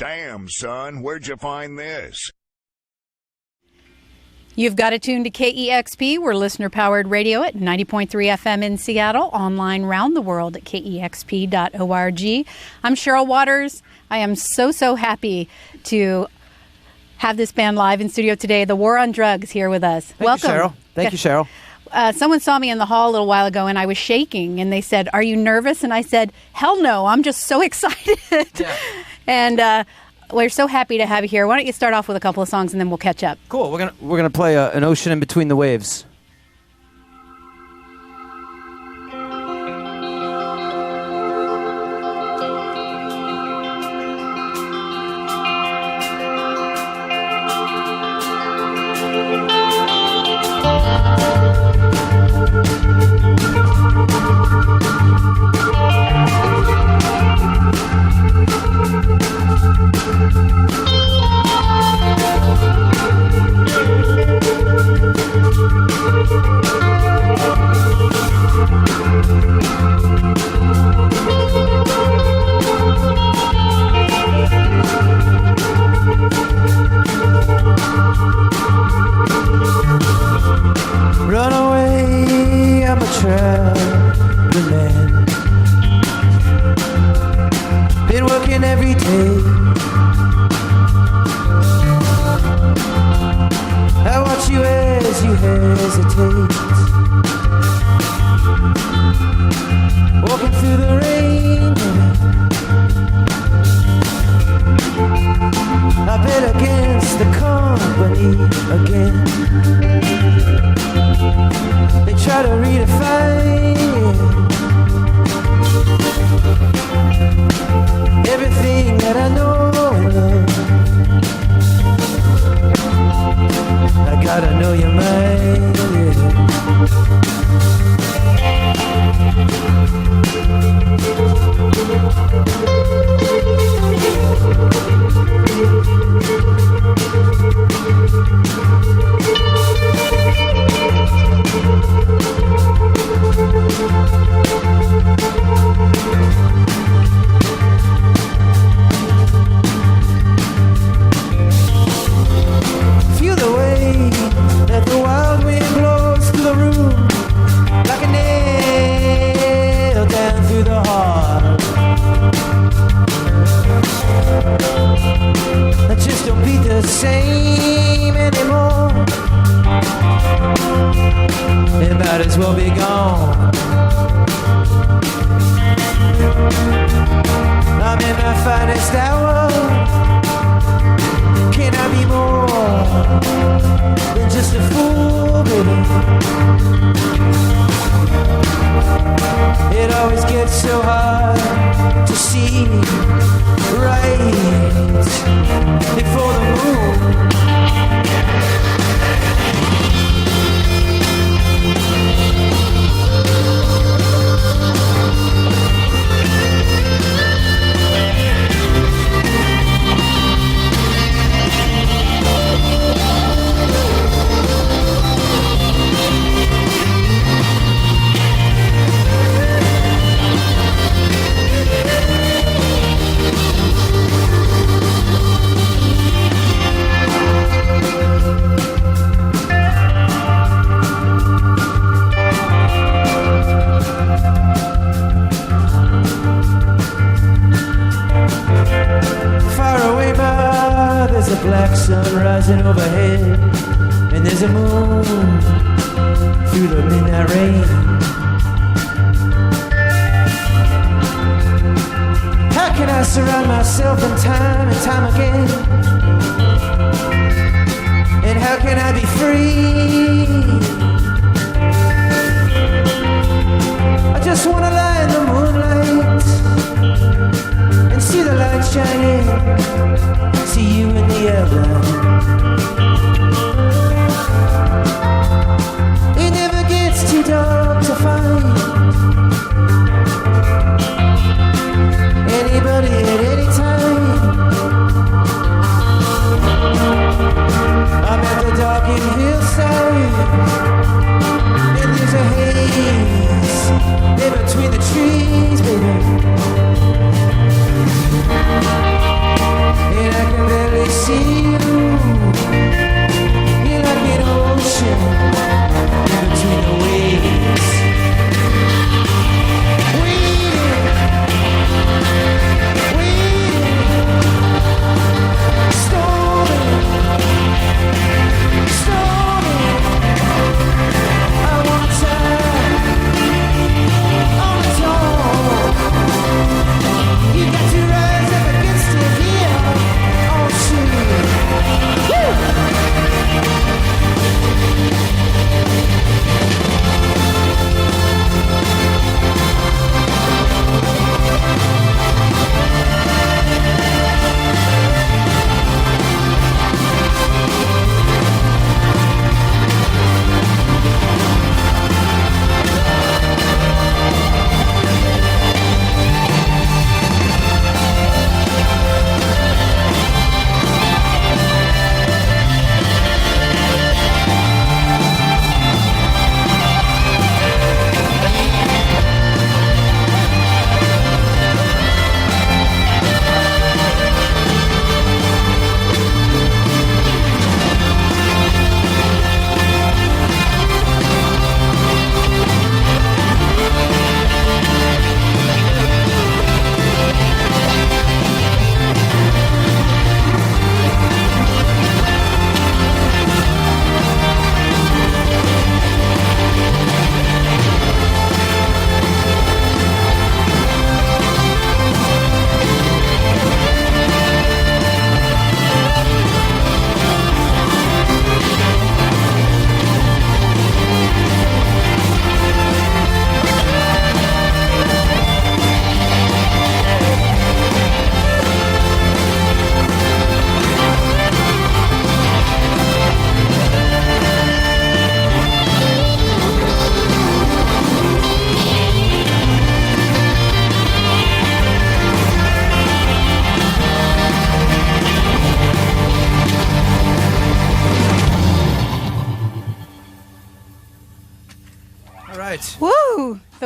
Damn, son, where'd you find this? You've got it tuned to KEXP. We're listener-powered radio at 90.3 FM in Seattle, online round the world at kexp.org. I'm Cheryl Waters. I am so happy to have this band live in studio today. The War on Drugs here with us. Welcome. You, Cheryl. Thank you, Cheryl. Someone saw me in the hall a little while ago, and I was shaking, and they said, "Are you nervous?" And I said, "Hell no, I'm just so excited." Yeah. And we're so happy to have you here. Why don't you start off with a couple of songs, and then we'll catch up. Cool. We're gonna play An Ocean in Between the Waves. Runaway, I'm a traveling man. Been working every day. I watch you as you hesitate, walking through the rain. I bet against the company again. They try to redefine everything that I know and love. I gotta know your mind, feel the way that the wild wind blows through the room, like a nail down through the heart. I just don't beat the same anymore. It might as well be gone. I'm in my finest hour. Can I be more than just a fool, baby? It always gets so hard to see right before the moon. Black sun rising overhead, and there's a moon through the midnight rain. How can I surround myself in time and time again? And how can I be free? I just wanna lie in the moonlight and see the light shining. See you in the airline. It never gets too dark to find anybody at any time. I'm at the darkened hillside, and there's a haze in between the trees, baby.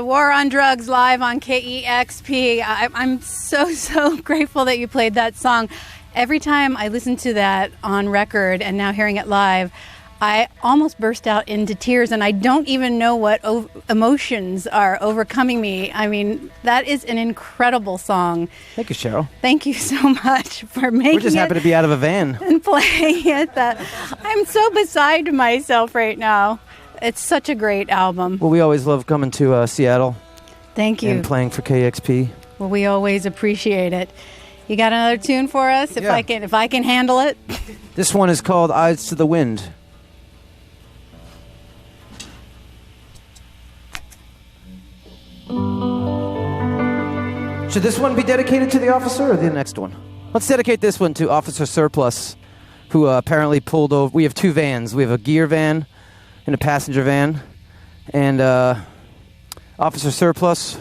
War on Drugs live on KEXP. I'm so grateful that you played that song. Every time I listen to that on record and now hearing it live, I almost burst out into tears, and I don't even know what emotions are overcoming me. I mean, that is an incredible song. Thank you, Cheryl. Thank you so much for making it. We're just happy to be out of a van. And playing it. I'm so beside myself right now. It's such a great album. Well, we always love coming to Seattle. Thank you. And playing for KEXP. Well, we always appreciate it. You got another tune for us? If I can handle it. This one is called Eyes to the Wind. Should this one be dedicated to the officer or the next one? Let's dedicate this one to Officer Surplus, who apparently pulled over. We have two vans. We have a gear van and a passenger van. And Officer Surplus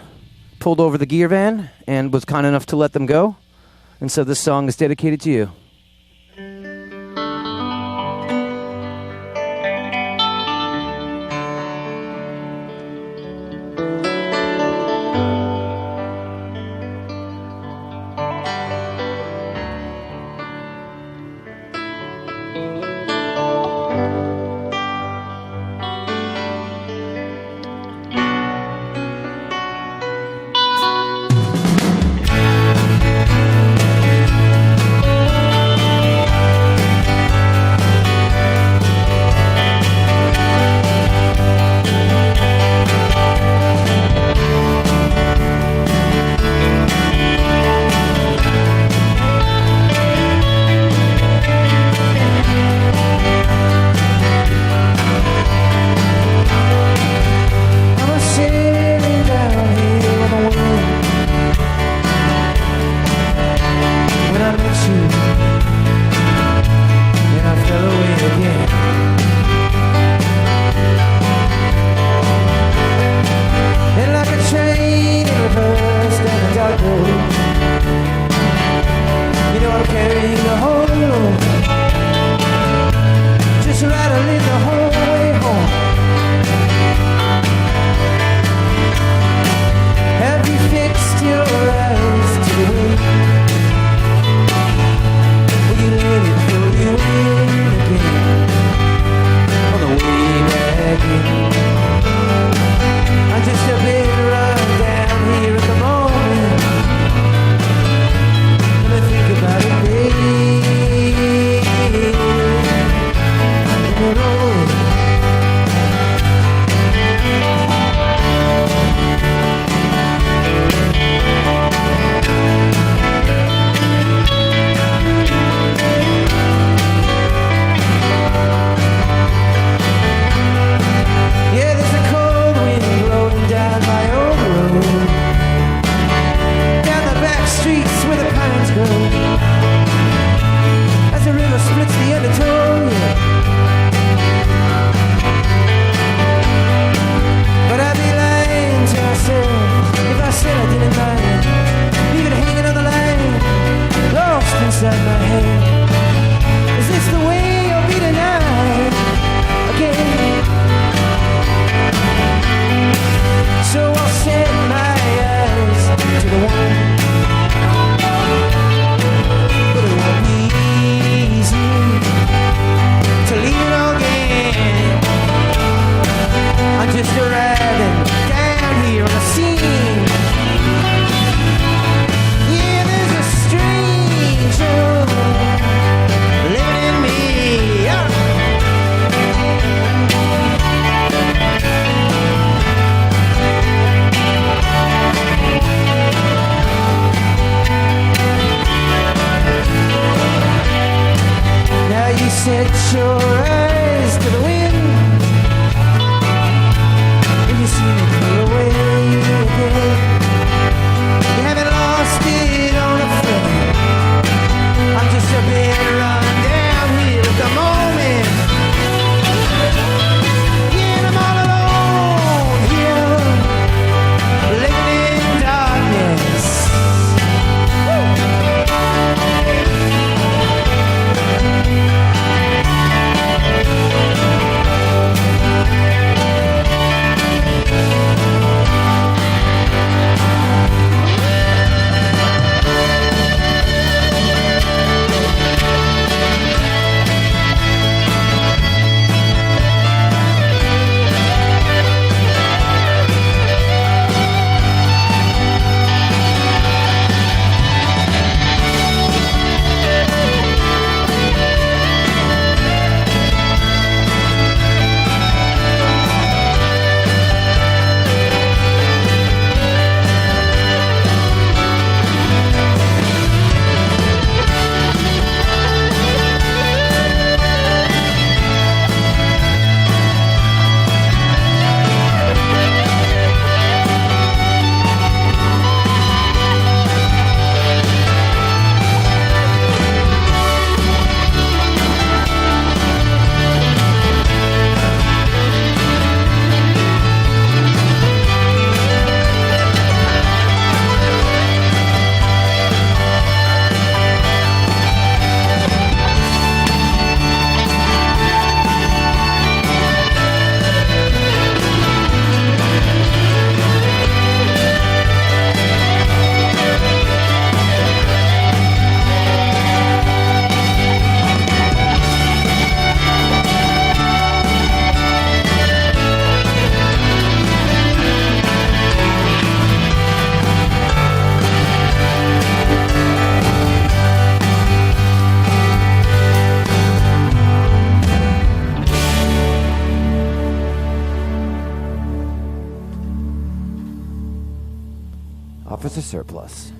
pulled over the gear van and was kind enough to let them go. And so this song is dedicated to you. Surplus.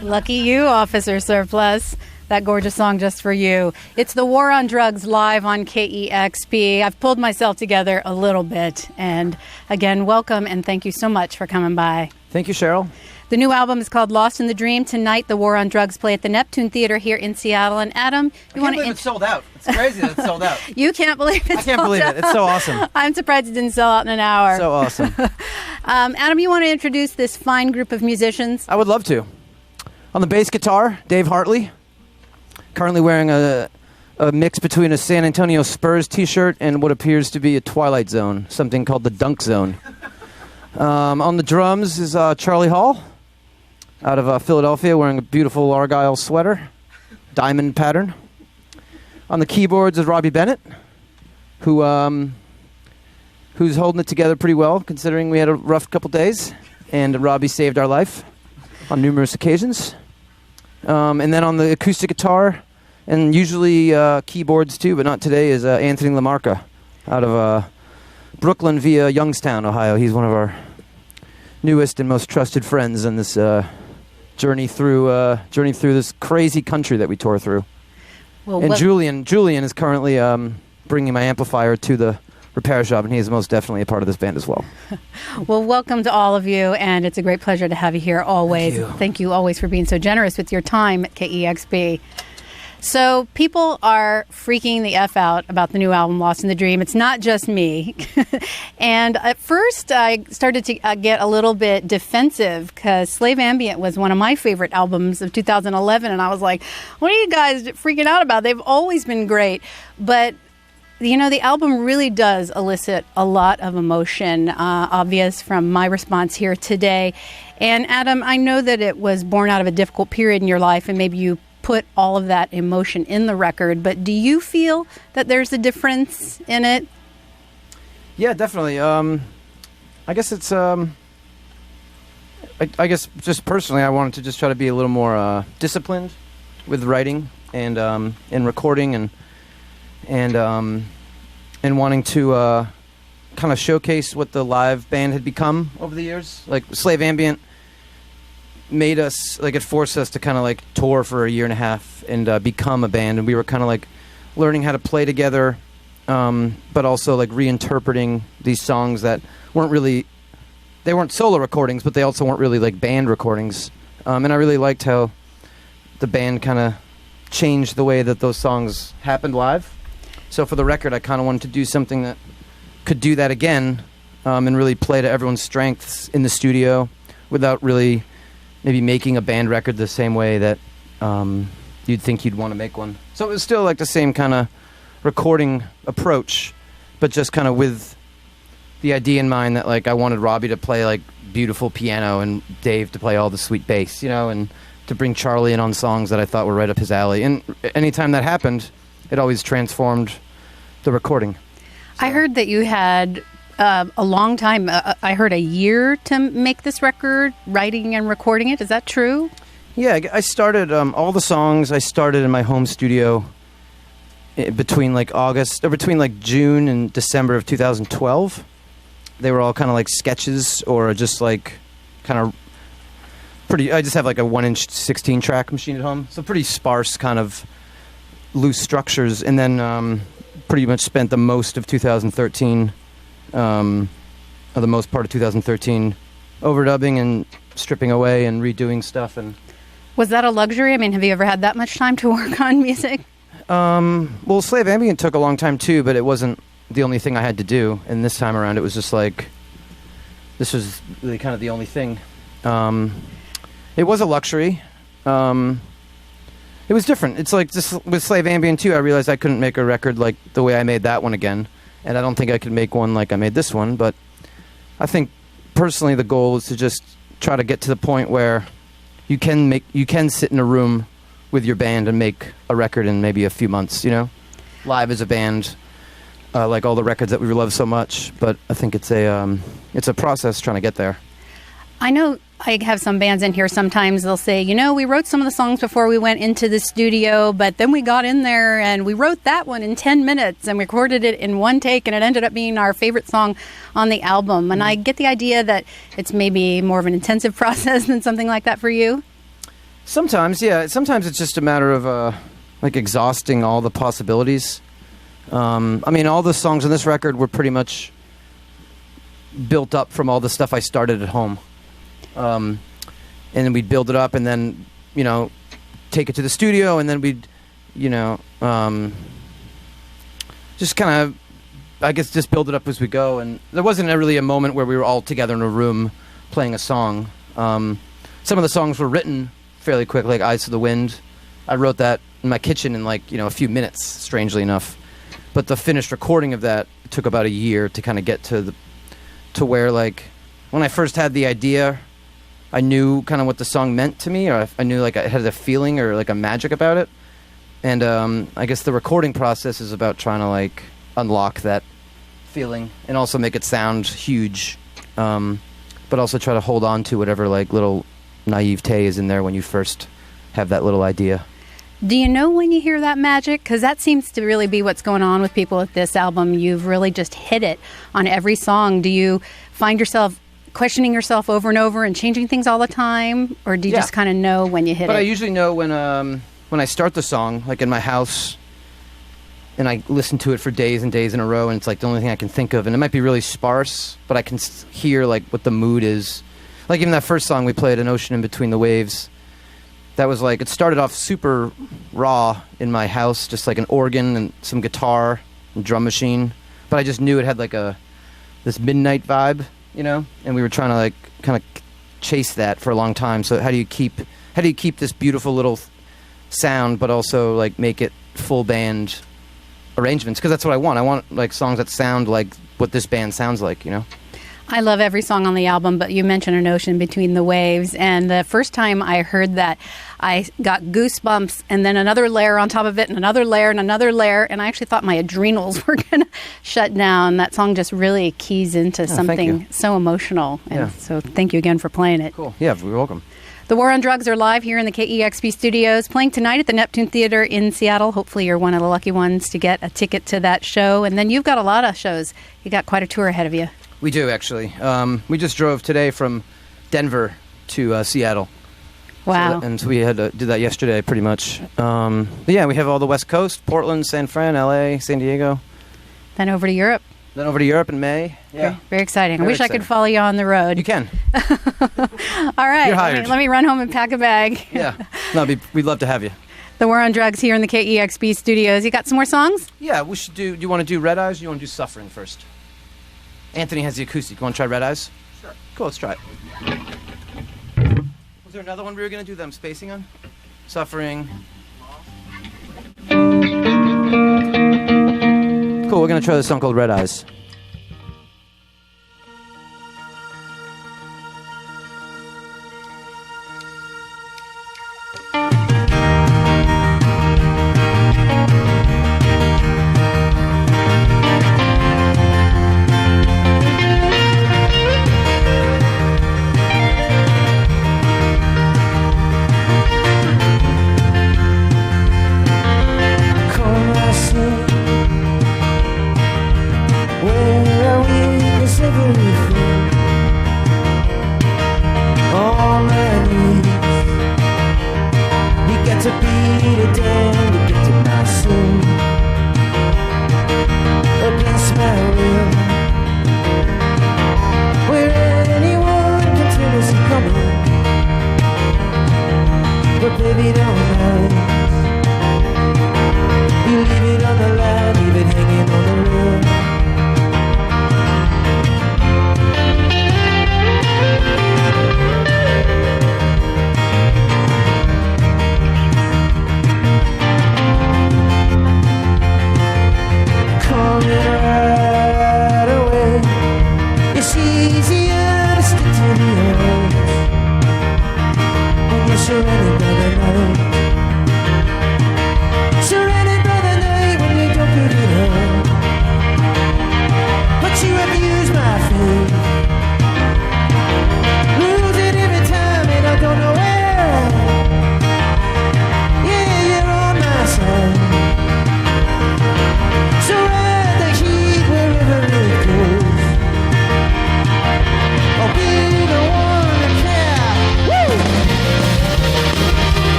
Lucky you, Officer Surplus. That gorgeous song just for you. It's the War on Drugs live on KEXP. I've pulled myself together a little bit. And again, welcome and thank you so much for coming by. Thank you, Cheryl. The new album is called Lost in the Dream. Tonight, the War on Drugs play at the Neptune Theater here in Seattle. And Adam, you want to... it's sold out. It's crazy that it's sold out. You can't believe it. I can't believe it. It's so awesome. I'm surprised it didn't sell out in an hour. So awesome. Adam, you want to introduce this fine group of musicians? I would love to. On the bass guitar, Dave Hartley. Currently wearing a mix between a San Antonio Spurs t-shirt and what appears to be a Twilight Zone, something called the Dunk Zone. On the drums is Charlie Hall out of Philadelphia, wearing a beautiful Argyle sweater, diamond pattern. On the keyboards is Robbie Bennett, who's holding it together pretty well, considering we had a rough couple days, and Robbie saved our life on numerous occasions. And then on the acoustic guitar, and usually keyboards too, but not today, is Anthony LaMarca out of Brooklyn via Youngstown, Ohio. He's one of our newest and most trusted friends in this journey through this crazy country that we tore through. Well, and Julian is currently bringing my amplifier to the repair shop, and he is most definitely a part of this band as well. Well, welcome to all of you, and it's a great pleasure to have you here always. Thank you always for being so generous with your time at KEXP. So people are freaking the F out about the new album, Lost in the Dream. It's not just me. And at first, I started to get a little bit defensive because Slave Ambient was one of my favorite albums of 2011. And I was like, what are you guys freaking out about? They've always been great. But you know, the album really does elicit a lot of emotion, obvious from my response here today. And Adam, I know that it was born out of a difficult period in your life, and maybe you put all of that emotion in the record, but do you feel that there's a difference in it? Yeah, definitely. I guess it's... I guess just personally, I wanted to just try to be a little more disciplined with writing and recording and wanting to kind of showcase what the live band had become over the years. Like Slave Ambient made us, like, it forced us to kind of like tour for a year and a half and become a band, and we were kind of like learning how to play together, but also like reinterpreting these songs that they weren't solo recordings, but they also weren't really like band recordings. And I really liked how the band kind of changed the way that those songs happened live. So for the record, I kind of wanted to do something that could do that again, and really play to everyone's strengths in the studio without really maybe making a band record the same way that you'd think you'd want to make one. So it was still like the same kind of recording approach, but just kind of with the idea in mind that like I wanted Robbie to play like beautiful piano and Dave to play all the sweet bass, you know, and to bring Charlie in on songs that I thought were right up his alley. And anytime that happened, it always transformed the recording. So. I heard that you had a long time, I heard a year to make this record, writing and recording it. Is that true? Yeah, I started all the songs I started in my home studio between like June and December of 2012. They were all kind of like sketches or just like kind of pretty, I just have like a 1-inch 16-track machine at home. So pretty sparse kind of loose structures. And then pretty much spent the most of 2013, or the most part of 2013, overdubbing and stripping away and redoing stuff. And was that a luxury? I mean, have you ever had that much time to work on music? Well, Slave Ambient took a long time too, but it wasn't the only thing I had to do. And this time around, it was just like, this was really kind of the only thing. It was a luxury. It was different. It's like just with Slave Ambient too, I realized I couldn't make a record like the way I made that one again. And I don't think I could make one like I made this one. But I think personally the goal is to just try to get to the point where you can sit in a room with your band and make a record in maybe a few months, you know? Live as a band, like all the records that we love so much. But I think it's a process trying to get there. I know I have some bands in here. Sometimes they'll say, we wrote some of the songs before we went into the studio, but then we got in there and we wrote that one in 10 minutes and recorded it in one take, and it ended up being our favorite song on the album. And I get the idea that it's maybe more of an intensive process than something like that for you. Sometimes, yeah. Sometimes it's just a matter of exhausting all the possibilities. All the songs on this record were pretty much built up from all the stuff I started at home. And then we'd build it up and then, take it to the studio, and then we'd, just kind of, I guess, just build it up as we go. And there wasn't really a moment where we were all together in a room playing a song. Some of the songs were written fairly quick, like Eyes to the Wind. I wrote that in my kitchen in a few minutes, strangely enough. But the finished recording of that took about a year to kind of get to where, when I first had the idea, I knew kind of what the song meant to me, or I knew I had a feeling or a magic about it. And I guess the recording process is about trying to unlock that feeling and also make it sound huge, but also try to hold on to whatever little naivete is in there when you first have that little idea. Do you know when you hear that magic? Because that seems to really be what's going on with people with this album. You've really just hit it on every song. Do you find yourself questioning yourself over and over and changing things all the time? Or do you just kind of know when you hit it? But I usually know when I start the song, in my house, and I listen to it for days and days in a row, and it's the only thing I can think of. And it might be really sparse, but I can hear what the mood is. Even that first song we played, An Ocean in Between the Waves, that was it started off super raw in my house, just an organ and some guitar and drum machine. But I just knew it had this midnight vibe, and we were trying to kind of chase that for a long time. So how do you keep this beautiful little sound, but also make it full band arrangements? Because that's what I want. I want songs that sound like what this band sounds like, I love every song on the album, but you mentioned An Ocean Between the Waves, and the first time I heard that, I got goosebumps, and then another layer on top of it, and another layer, and another layer, and I actually thought my adrenals were going to shut down. That song just really keys into something so emotional, and so thank you again for playing it. Cool. Yeah, you're welcome. The War on Drugs are live here in the KEXP studios, playing tonight at the Neptune Theater in Seattle. Hopefully you're one of the lucky ones to get a ticket to that show, and then you've got a lot of shows. You got quite a tour ahead of you. We do, actually. We just drove today from Denver to Seattle. Wow. So we had to do that yesterday, pretty much. But yeah, we have all the West Coast, Portland, San Fran, LA, San Diego. Then over to Europe. Then over to Europe in May. Yeah. Very, very exciting. I wish I could follow you on the road. You can. All right. You're hired. Let me run home and pack a bag. Yeah. No, we'd love to have you. The War on Drugs here in the KEXP studios. You got some more songs? Yeah, we should do you want to do Red Eyes or do you want to do Suffering first? Anthony has the acoustic. You want to try Red Eyes? Sure. Cool, let's try it. Was there another one we were going to do that I'm spacing on? Suffering. Cool, we're going to try this song called Red Eyes. But you abuse my faith. Lose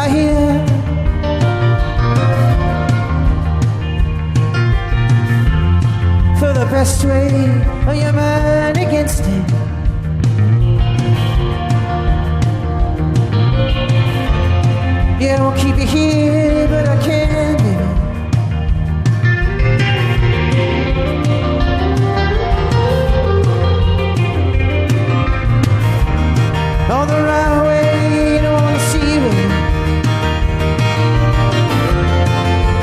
I hear. For the best way of your mind against it. Yeah, I won't keep you here, but I can, baby. On the right way, you don't wanna see me.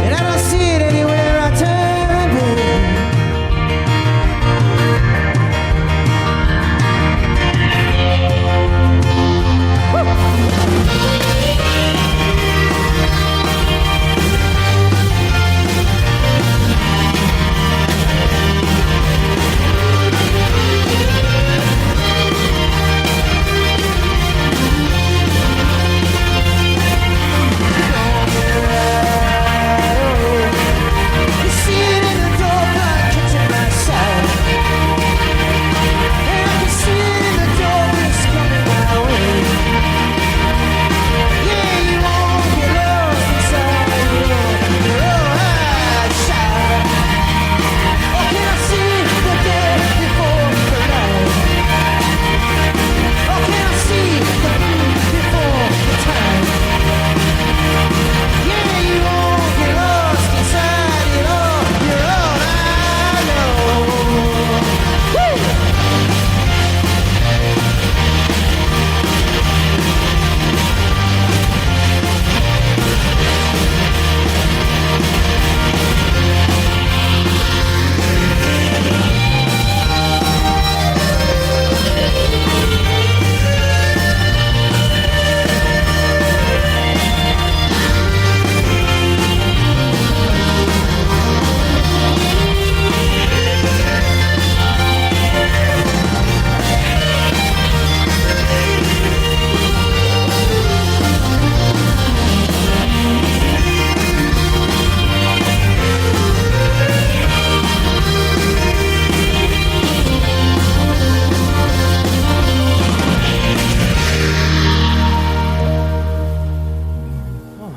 And I don't see it anywhere I turn, baby.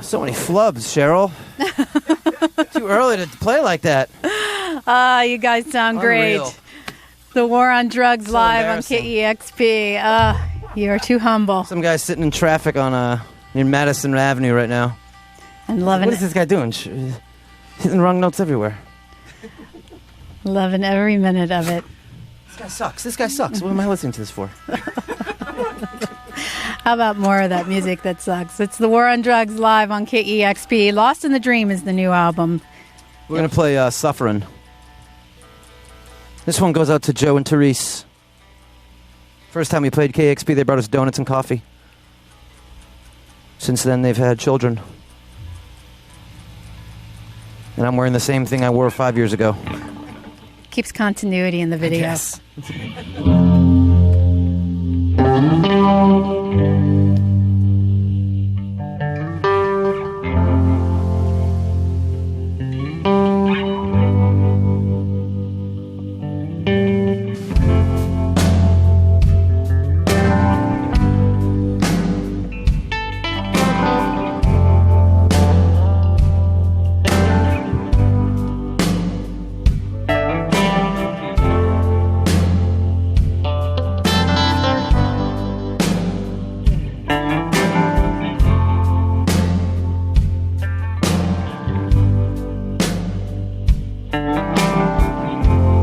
So many flubs, Cheryl. Too early to play like that. You guys sound Unreal. great. The War on Drugs So live on embarrassing. KEXP. You are too humble. Some guy's sitting in traffic on near Madison Avenue right now. And loving What is this guy doing? He's hitting wrong notes everywhere. loving every minute of it. This guy sucks. This guy sucks. What am I listening to this for? How about more of that music that sucks? It's the War on Drugs live on KEXP. Lost in the Dream is the new album. We're going to play Sufferin'. This one goes out to Joe and Therese. First time we played KEXP, they brought us donuts and coffee. Since then, they've had children. And I'm wearing the same thing I wore 5 years ago. Keeps continuity in the video. Yes.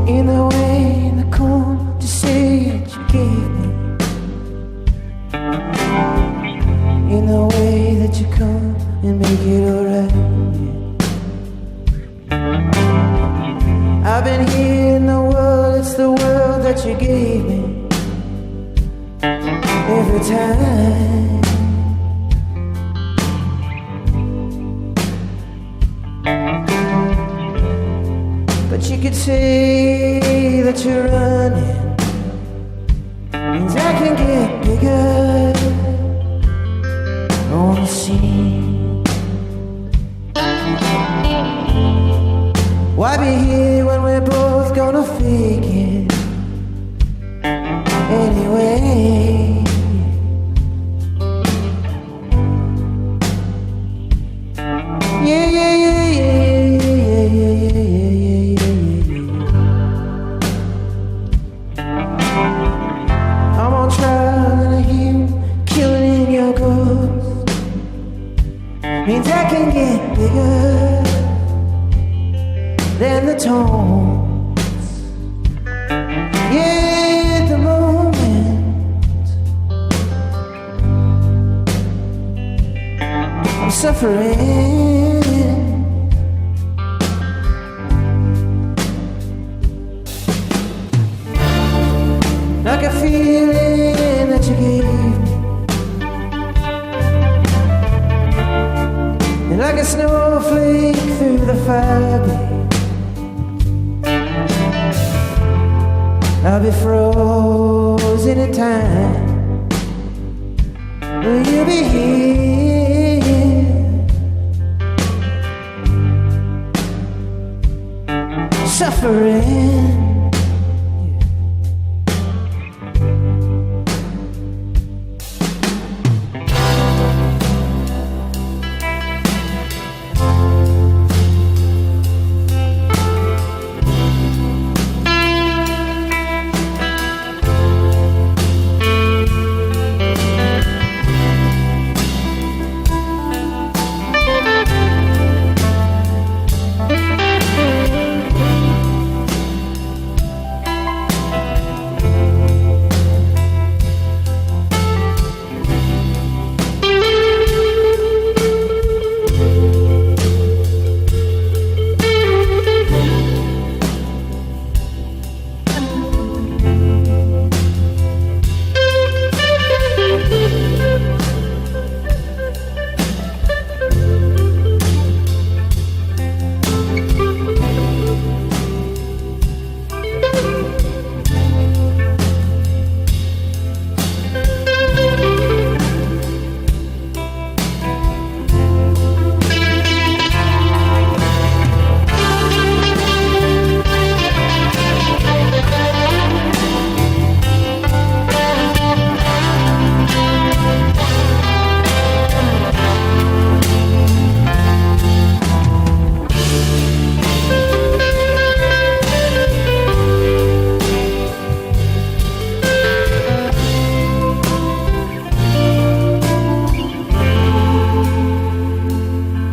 In the way, in the cold to say it you gave me. In the way that you come and make it alright. I've been here in the world, it's the world that you gave me. Every time. But you could say that you're running means I can get bigger on the scene. Why be here when we're both gonna fake it anyway? means I can get bigger than the tones. Yeah, at the moment I'm suffering. Like a feeling that you gave me, and like a snowflake through the fire blade, I'll be frozen in time. Will you be here suffering?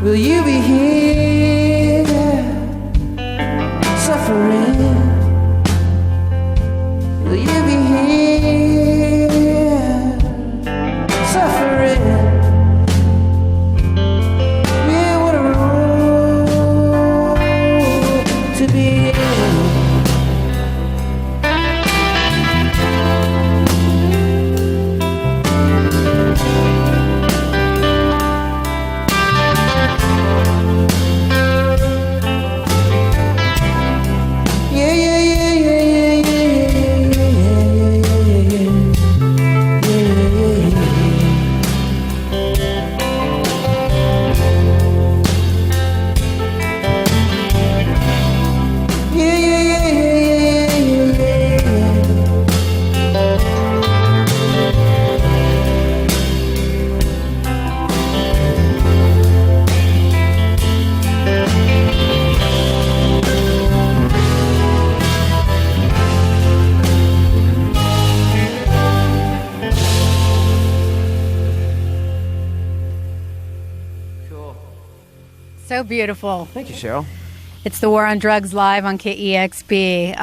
Will you be here suffering? Will you be here suffering? Yeah, what a road to be in. So beautiful. Thank you, Cheryl. It's the War on Drugs live on KEXP.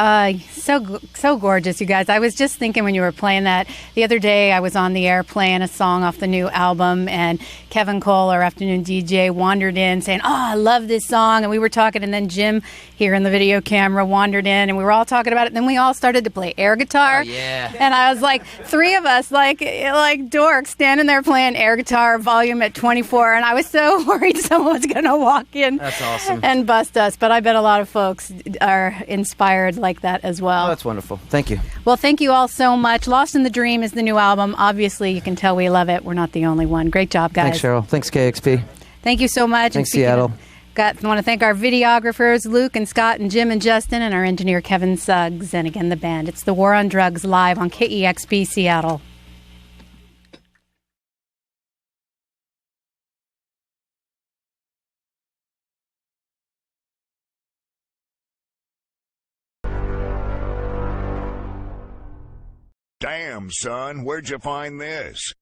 So gorgeous, you guys. I was just thinking when you were playing that the other day, I was on the air playing a song off the new album, and Kevin Cole, our afternoon DJ, wandered in saying, "Oh, I love this song." And we were talking, and then Jim here in the video camera wandered in, and we were all talking about it. And then we all started to play air guitar. Oh, yeah. And I was like, three of us, like dorks, standing there playing air guitar, volume at 24. And I was so worried someone was going to walk in. That's awesome. And bust us. But I bet a lot of folks are inspired like that as well. Oh, that's wonderful. Thank you. Well, thank you all so much. Lost in the Dream is the new album. Obviously, you can tell we love it. We're not the only one. Great job, guys. Thanks, Cheryl. Thanks, KEXP. Thank you so much. Thanks, Seattle. I want to thank our videographers, Luke and Scott and Jim and Justin, and our engineer, Kevin Suggs, and again, the band. It's the War on Drugs live on KEXP Seattle. Damn, son, where'd you find this?